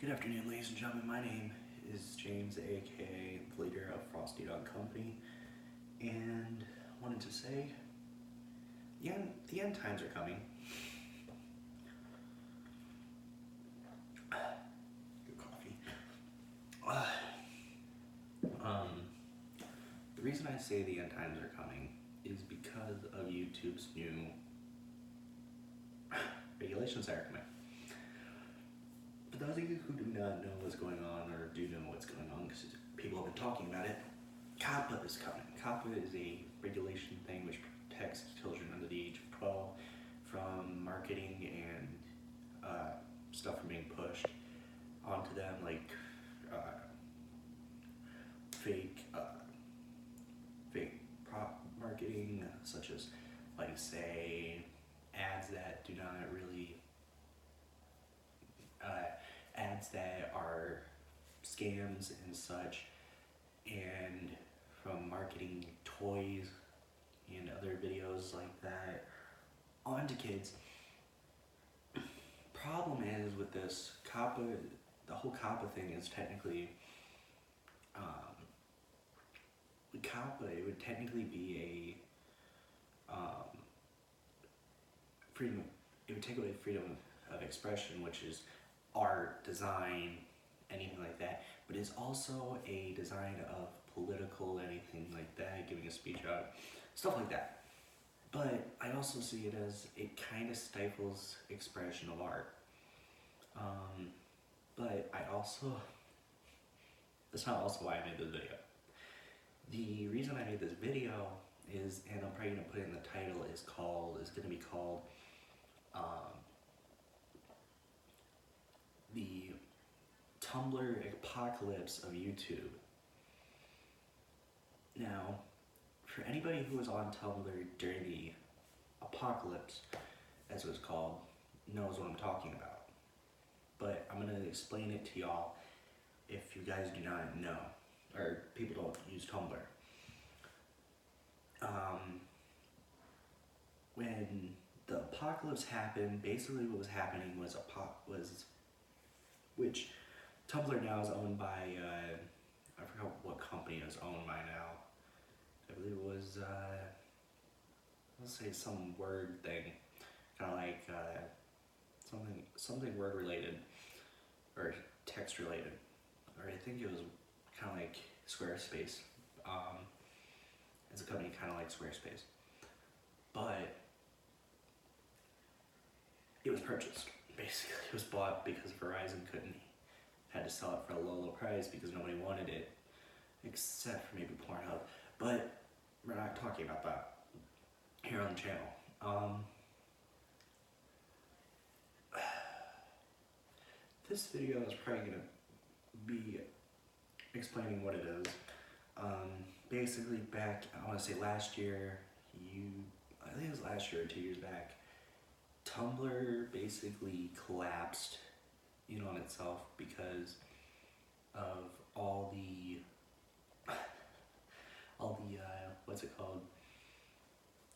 Good afternoon, ladies and gentlemen. My name is James, aka the leader of Frosty Dog Company, and wanted to say the end times are coming. Good coffee. The reason I say the end times are coming is because of YouTube's new regulations that are coming. For those of you who do not know what's going on, or do know what's going on because people have been talking about it, coppa is coming. Coppa is a regulation thing which protects children under the age of 12 from marketing and stuff from being pushed onto them, like fake prop marketing, such as, like, say, ads that do not really ads that are scams and such, and from marketing toys and other videos like that onto kids. Problem is with this coppa, the whole coppa thing is technically coppa. It would technically be a freedom. It would take away freedom of expression, which is art, design, anything like that. But it's also a design of political, anything like that, giving a speech out, stuff like that. But I also see it as it kind of stifles expression of art. But that's not also why I made this video. The reason I made this video is, and I'm probably gonna put it in the title, is gonna be called the Tumblr Apocalypse of YouTube. Now, for anybody who was on Tumblr during the apocalypse, as it was called, knows what I'm talking about. But I'm gonna explain it to y'all if you guys do not know, or people don't use Tumblr. When the apocalypse happened, basically what was happening was which Tumblr now is owned by, I forgot what company it's owned by now. I believe it was, let's say some word thing, kind of like something word related, or text related, or I think it was kind of like Squarespace. It's a company kind of like Squarespace, but it was purchased. Basically, it was bought because Verizon had to sell it for a low price because nobody wanted it, except for maybe Pornhub. But we're not talking about that here on the channel. This video is probably gonna be explaining what it is. Basically, back, I want to say last year, I think it was last year or 2 years back, Tumblr basically collapsed, on itself because of all the what's it called?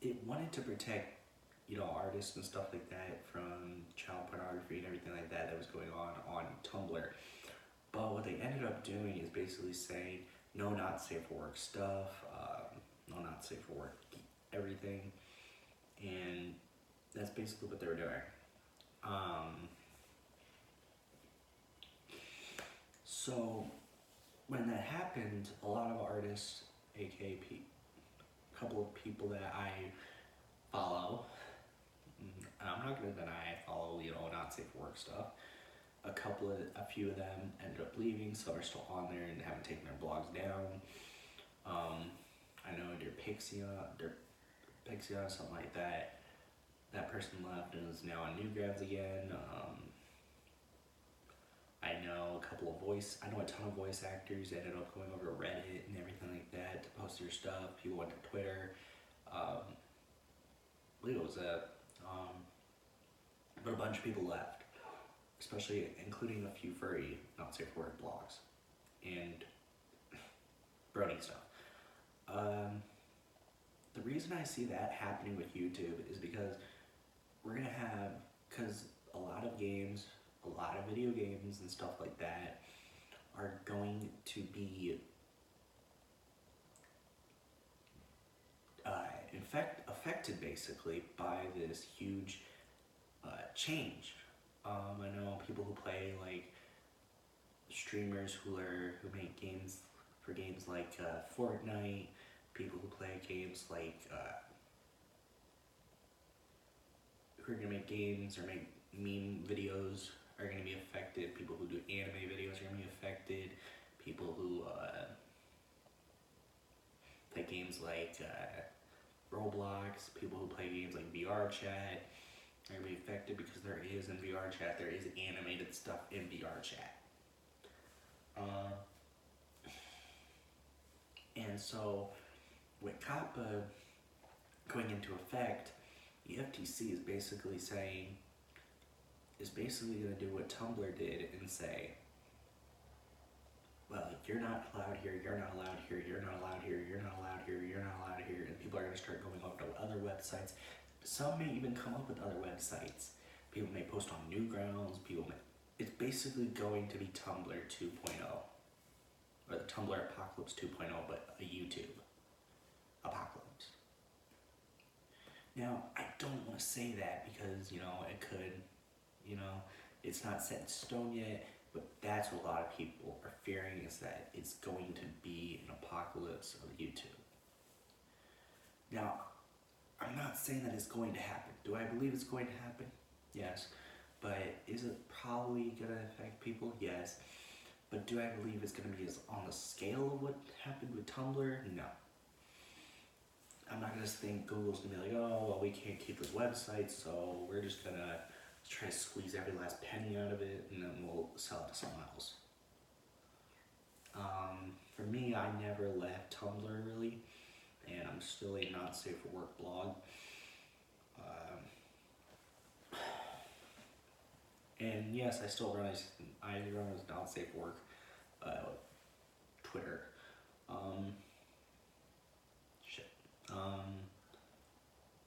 It wanted to protect, artists and stuff like that from child pornography and everything like that was going on Tumblr. But what they ended up doing is basically saying, no, not safe for work stuff, no, not safe for work everything, and that's basically what they were doing. So when that happened, a lot of artists, aka a couple of people that I follow, and I'm not gonna deny I follow, not safe for work stuff. A few of them ended up leaving. Some are still on there and haven't taken their blogs down. I know Pixia, something like that. That person left and is now on Newgrounds again. I know a ton of voice actors ended up going over to Reddit and everything like that to post their stuff. People went to Twitter. I believe it was that. But a bunch of people left, especially including a few furry, not safe for work blogs and Brody stuff. The reason I see that happening with YouTube is because because a lot of games, a a lot of video games and stuff like that are going to be affected basically by this huge change. I know people who play like streamers who make games for games like Fortnite, people who play games like who are gonna make games or make meme videos are gonna be affected. People who do anime videos are gonna be affected. People who play games like Roblox, people who play games like VR chat are gonna be affected because there is in VR chat, there is animated stuff in VR chat. And so with coppa going into effect, the FTC is basically going to do what Tumblr did and say, well, you're not allowed here, you're not allowed here, you're not allowed here, you're not allowed here, you're not allowed here, and people are going to start going over to other websites. Some may even come up with other websites. People may post on Newgrounds, it's basically going to be Tumblr 2.0, or the Tumblr Apocalypse 2.0, but a YouTube apocalypse. Now, I don't want to say that because, it could, it's not set in stone yet, but that's what a lot of people are fearing, is that it's going to be an apocalypse of YouTube. Now, I'm not saying that it's going to happen. Do I believe it's going to happen? Yes. But is it probably going to affect people? Yes. But do I believe it's going to be on the scale of what happened with Tumblr? No. I'm not going to think Google's going to be like, oh, well, we can't keep this website, so we're just going to try to squeeze every last penny out of it, and then we'll sell it to someone else. For me, I never left Tumblr, really, and I'm still a not safe for work blog. And yes, I still run as not safe for work Twitter.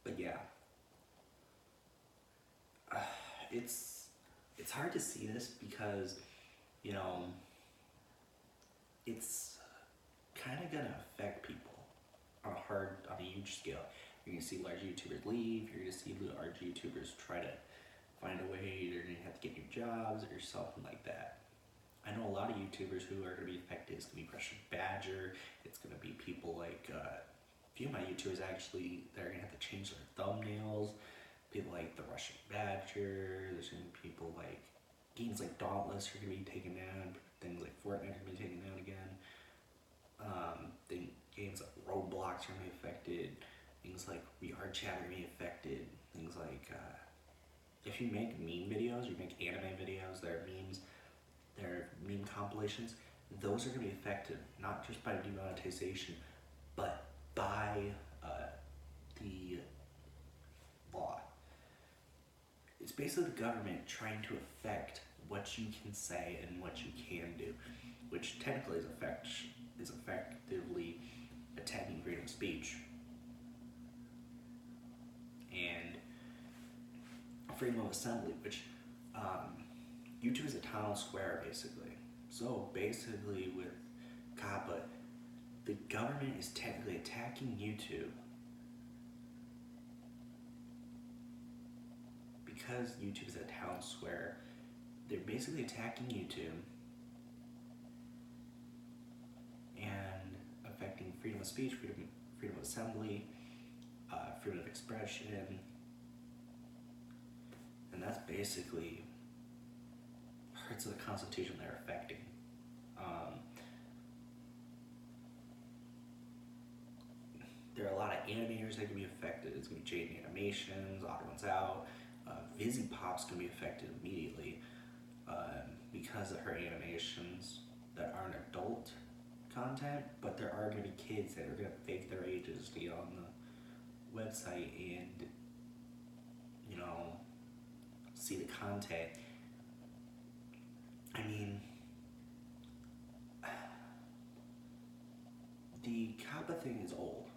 But yeah, it's hard to see this because, it's kind of gonna affect people on a huge scale. You're gonna see large YouTubers leave. You're gonna see large YouTubers try to find a way. They're gonna have to get new jobs or something like that. I know a lot of YouTubers who are gonna be affected. It's gonna be Russian Badger. It's gonna be people like a few of my YouTubers actually. They're gonna have to change their thumbnails. People like the Russian Badger. There's gonna be people like games like Dauntless are gonna be taken down. Things like Fortnite are gonna be taken down again. Games like Roblox are gonna be affected. Things like VR chat are gonna be affected. Things like if you make meme videos, you make anime videos, they're memes, they're meme compilations, those are gonna be affected not just by demonetization, but by the law. It's basically the government trying to affect what you can say and what you can do, which technically is effectively attacking freedom of speech and freedom of assembly, which YouTube is a town square basically. So basically with coppa, the government is technically attacking YouTube because YouTube is a town square. They're basically attacking YouTube and affecting freedom of speech, freedom of assembly, freedom of expression, and that's basically parts of the Constitution they're affecting. There are a lot of animators that can be affected. It's going to be Jaden Animations, Odd Ones Out. Vizzy Pop's going to be affected immediately because of her animations that aren't adult content, but there are going to be kids that are going to fake their ages to get on the website and, see the content. I mean, the coppa thing is old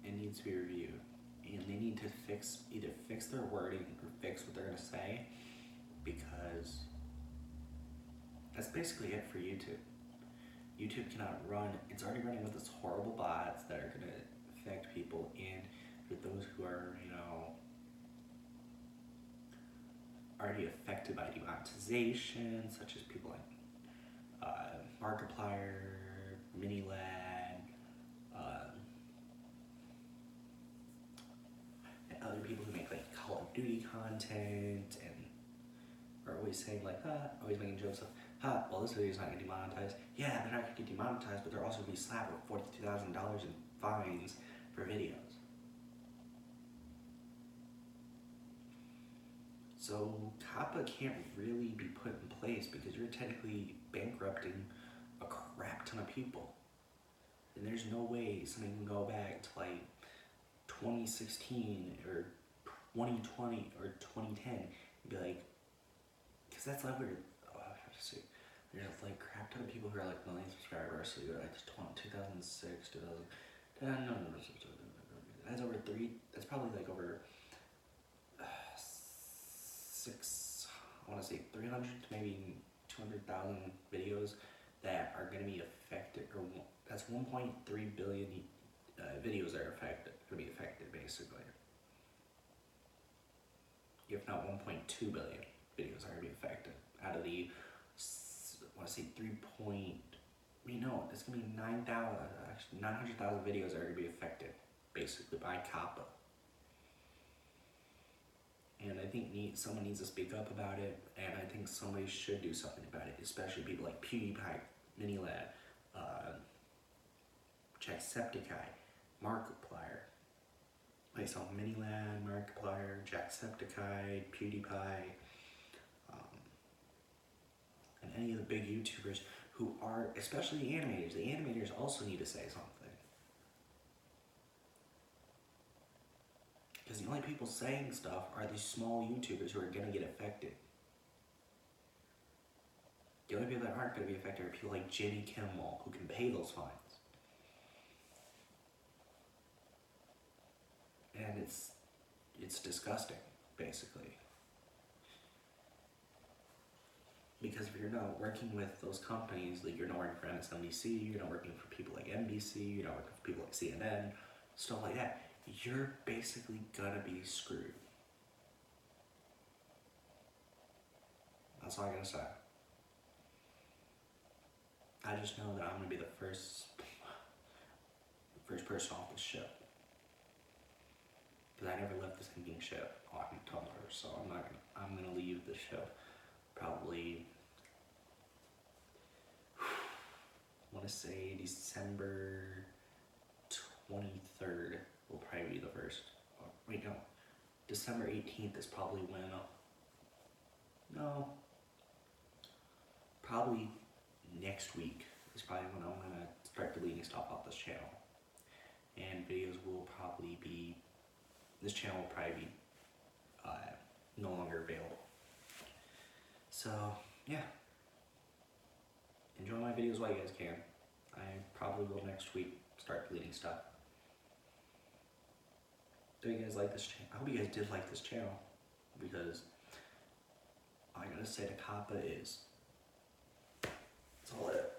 and needs to be reviewed, and they need to either fix their wording or fix what they're going to say, because basically it for YouTube. YouTube cannot run, it's already running with this horrible bots that are gonna affect people, and for those who are, already affected by demonetization, such as people like Markiplier, MiniLad, and other people who make like Call of Duty content and are always saying like, always making jokes of, well this video's not gonna get demonetized. Yeah, they're not gonna get demonetized, but they're also gonna be slapped with $42,000 in fines for videos. So COPPA can't really be put in place because you're technically bankrupting a crap ton of people. And there's no way somebody can go back to like 2016 or 2020 or 2010 and be like, because that's like weird. Oh, I have to see. There's like crap ton of people who are like million subscribers, so you're like 2006, 2000. No. That's over that's probably like over I want to say 300 to maybe 200,000 videos that are going to be affected, or that's 1.3 billion videos that are affected, going to be affected basically. If not 1.2 billion videos are going to be affected out of the, I want to say it's going to be 900,000 videos that are going to be affected basically by COPPA. And I think someone needs to speak up about it, and I think somebody should do something about it, especially people like PewDiePie, MiniLad, Jacksepticeye, Markiplier. I saw MiniLad, Markiplier, Jacksepticeye, PewDiePie, and any of the big YouTubers who are, especially the animators. The animators also need to say something. Because the only people saying stuff are these small YouTubers who are going to get affected. The only people that aren't going to be affected are people like Jimmy Kimmel, who can pay those fines. And it's disgusting, basically. Because if you're not working with thking for companies, like you're not working for MSNBC, you're not working for people like NBC, you're not working for people like CNN, stuff like that, you're basically gonna be screwed. That's all I gotta say. I just know that I'm gonna be the first person off the ship. Because I never left the sinking ship on Tumblr, so I'm gonna leave the ship probably, I wanna say December 23rd will probably be the first. Wait, no. December 18th is probably when, probably next week is probably when I'm gonna start deleting stuff off this channel. And videos will probably be, this channel will probably be no longer available. So, yeah. Enjoy my videos while you guys can. I probably will next week start deleting stuff. Do you guys like this channel? I hope you guys did like this channel, because all I gotta say to COPPA is, that's all it is.